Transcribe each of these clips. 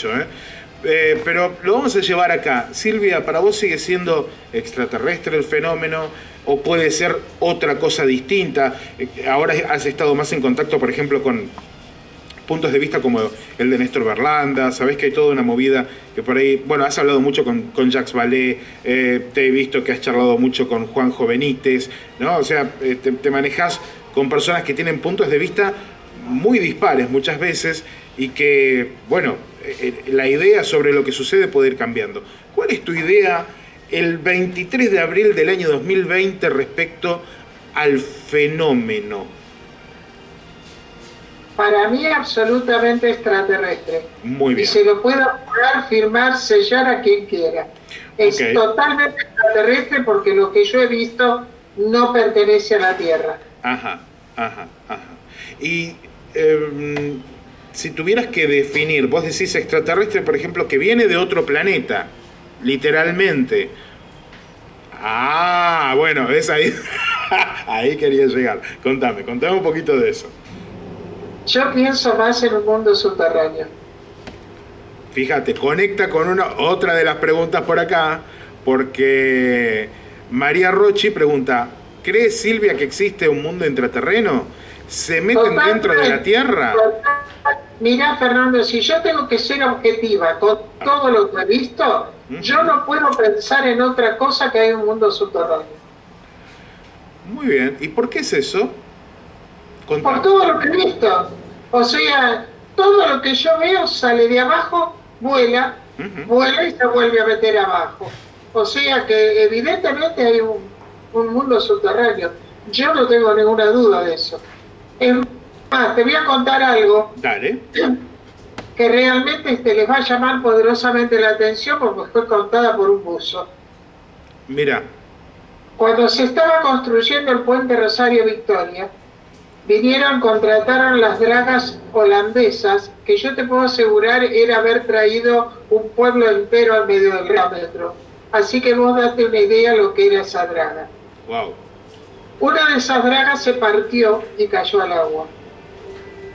mucho, ¿eh? Pero lo vamos a llevar acá. Silvia, ¿para vos sigue siendo extraterrestre el fenómeno o puede ser otra cosa distinta? Ahora has estado más en contacto, por ejemplo, con puntos de vista como el de Néstor Berlanda, sabés que hay toda una movida que por ahí, bueno, has hablado mucho con Jacques Vallée, te he visto que has charlado mucho con Juanjo Benítez, ¿no? O sea, te manejás con personas que tienen puntos de vista muy dispares muchas veces y que, bueno, la idea sobre lo que sucede puede ir cambiando. ¿Cuál es tu idea el 23 de abril del año 2020 respecto al fenómeno? Para mí absolutamente extraterrestre. Muy bien. Y se lo puedo jurar, firmar, sellar a quien quiera. Es totalmente extraterrestre porque lo que yo he visto no pertenece a la Tierra. Ajá. Y si tuvieras que definir, vos decís extraterrestre, por ejemplo, que viene de otro planeta, literalmente. Ah, bueno, ¿ves ahí? Ahí quería llegar. Contame un poquito de eso. Yo pienso más en un mundo subterráneo. Fíjate, conecta con otra de las preguntas por acá, porque María Rochi pregunta, ¿cree Silvia que existe un mundo intraterreno? ¿Se meten dentro de la Tierra? Mirá, Fernando, si yo tengo que ser objetiva con todo lo que he visto, yo no puedo pensar en otra cosa que hay un mundo subterráneo. Muy bien, ¿y por qué es eso? Por todo lo que he visto. O sea, todo lo que yo veo sale de abajo, vuela y se vuelve a meter abajo. O sea que evidentemente hay un mundo subterráneo. Yo no tengo ninguna duda de eso. Es más, te voy a contar algo. Dale. Que realmente les va a llamar poderosamente la atención porque fue contada por un buzo. Mira. Cuando se estaba construyendo el puente Rosario Victoria, vinieron, contrataron las dragas holandesas, que yo te puedo asegurar era haber traído un pueblo entero al medio del metro. Así que vos date una idea de lo que era esa draga. Wow. Una de esas dragas se partió y cayó al agua.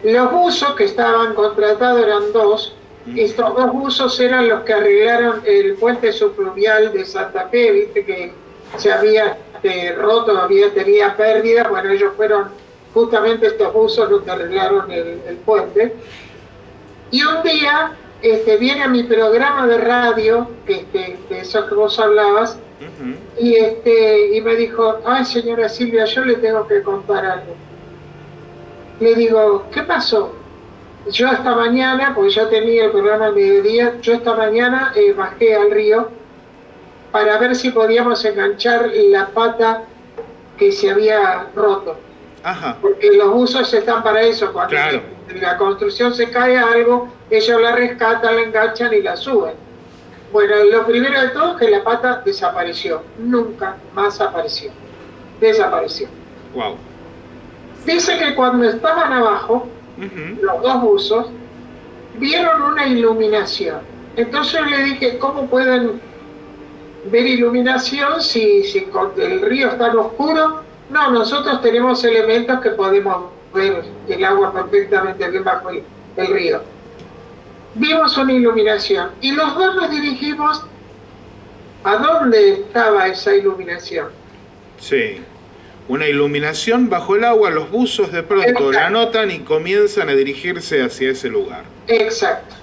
Los buzos que estaban contratados eran dos. Estos dos buzos eran los que arreglaron el puente subfluvial de Santa Fe, viste que se había roto, tenía pérdida. Bueno, ellos fueron justamente estos buzos los que arreglaron el puente. Y un día viene a mi programa de radio, de eso que vos hablabas, y me dijo, ay señora Silvia, yo le tengo que contar algo. Le digo, ¿qué pasó? Yo esta mañana, porque yo tenía el programa al mediodía, yo esta mañana bajé al río para ver si podíamos enganchar la pata que se había roto. Ajá. Porque los buzos están para eso, cuando la construcción se cae a algo, ellos la rescatan, la enganchan y la suben. Bueno, lo primero de todo es que la pata desapareció, nunca más apareció, desapareció. Wow. Dice que cuando estaban abajo, los dos buzos, vieron una iluminación. Entonces le dije, ¿cómo pueden ver iluminación si el río está oscuro? No, nosotros tenemos elementos que podemos ver el agua perfectamente bien bajo el río. Vimos una iluminación y los dos nos dirigimos a dónde estaba esa iluminación. Sí, una iluminación bajo el agua, los buzos de pronto la notan y comienzan a dirigirse hacia ese lugar. Exacto.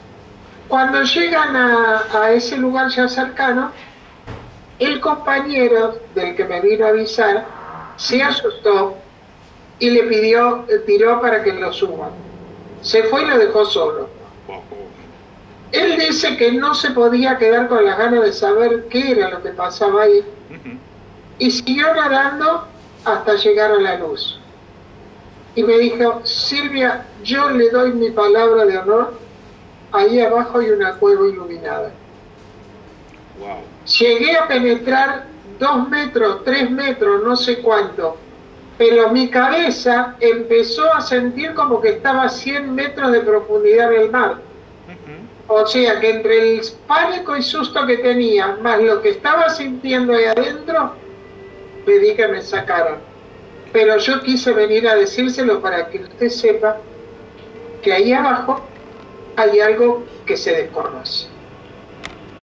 Cuando llegan a ese lugar ya cercano, el compañero del que me vino a avisar se asustó y le tiró para que lo suban. Se fue y lo dejó solo. Él dice que no se podía quedar con las ganas de saber qué era lo que pasaba ahí y siguió nadando hasta llegar a la luz. Y me dijo, Silvia, yo le doy mi palabra de honor, ahí abajo hay una cueva iluminada. Wow. Llegué a penetrar 2 metros, 3 metros, no sé cuánto, pero mi cabeza empezó a sentir como que estaba a 100 metros de profundidad en el mar. O sea que entre el pánico y susto que tenía, más lo que estaba sintiendo ahí adentro, pedí que me sacaran. Pero yo quise venir a decírselo para que usted sepa que ahí abajo hay algo que se desconoce.